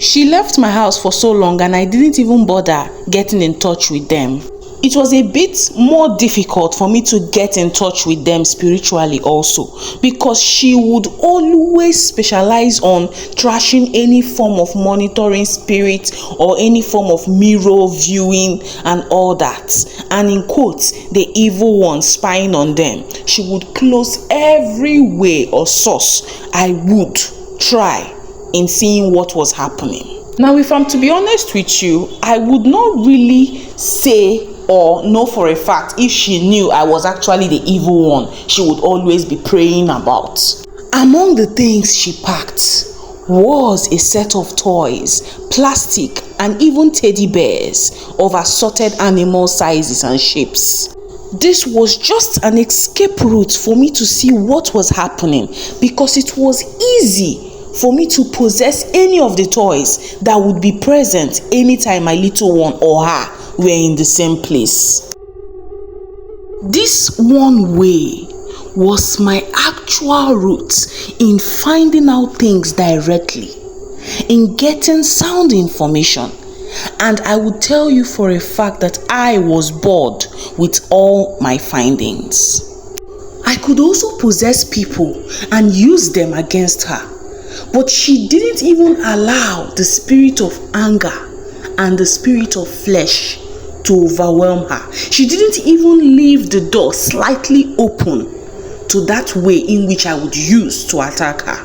She left my house for so long and I didn't even bother getting in touch with them. It was a bit more difficult for me to get in touch with them spiritually also, because she would always specialize on trashing any form of monitoring spirit or any form of mirror viewing and all that. And in quotes, the evil one spying on them. She would close every way or source I would try in seeing what was happening. Now, if I'm to be honest with you, I would not really say or know for a fact if she knew I was actually the evil one she would always be praying about. Among the things she packed was a set of toys, plastic, and even teddy bears of assorted animal sizes and shapes. This was just an escape route for me to see what was happening, because it was easy for me to possess any of the toys that would be present anytime my little one or her were in the same place. This one way was my actual route in finding out things directly, in getting sound information, and I would tell you for a fact that I was bored with all my findings. I could also possess people and use them against her, but she didn't even allow the spirit of anger and the spirit of flesh to overwhelm her. She didn't even leave the door slightly open to that way in which I would use to attack her.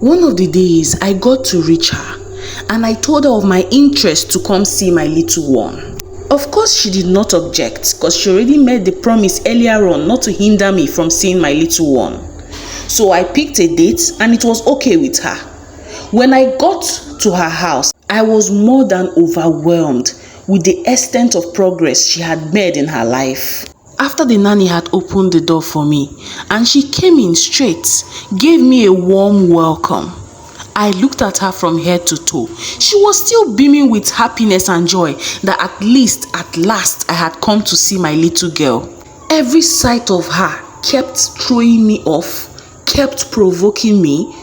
One of the days I got to reach her and I told her of my interest to come see my little one. Of course she did not object, because she already made the promise earlier on not to hinder me from seeing my little one. So I picked a date and it was okay with her. When I got to her house, I was more than overwhelmed with the extent of progress she had made in her life. After the nanny had opened the door for me and she came in straight, gave me a warm welcome, I looked at her from head to toe. She was still beaming with happiness and joy that at last I had come to see my little girl. Every sight of her kept throwing me off, kept provoking me,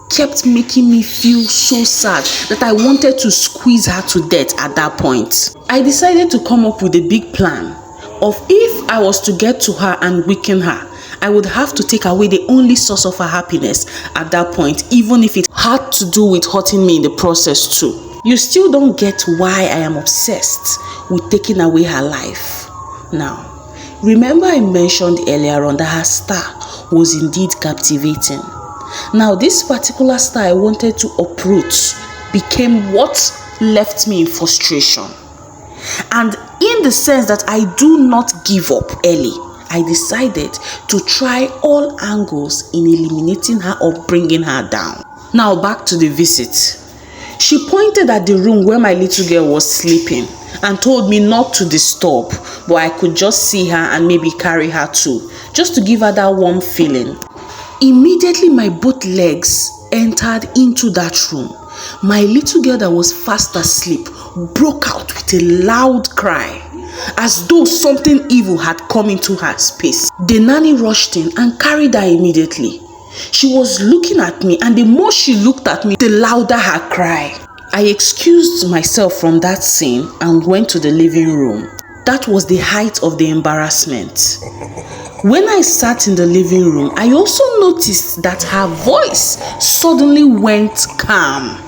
kept making me feel so sad that I wanted to squeeze her to death at that point. I decided to come up with a big plan of if I was to get to her and weaken her, I would have to take away the only source of her happiness at that point, even if it had to do with hurting me in the process too. You still don't get why I am obsessed with taking away her life. Now, remember I mentioned earlier on that her star was indeed captivating. Now, this particular star I wanted to uproot became what left me in frustration. And in the sense that I do not give up early, I decided to try all angles in eliminating her or bringing her down. Now, back to the visit. She pointed at the room where my little girl was sleeping and told me not to disturb, but I could just see her and maybe carry her too, just to give her that warm feeling. Immediately, my both legs entered into that room. My little girl that was fast asleep broke out with a loud cry, as though something evil had come into her space. The nanny rushed in and carried her immediately. She was looking at me, and the more she looked at me, the louder her cry. I excused myself from that scene and went to the living room. That was the height of the embarrassment. When I sat in the living room, I also noticed that her voice suddenly went calm.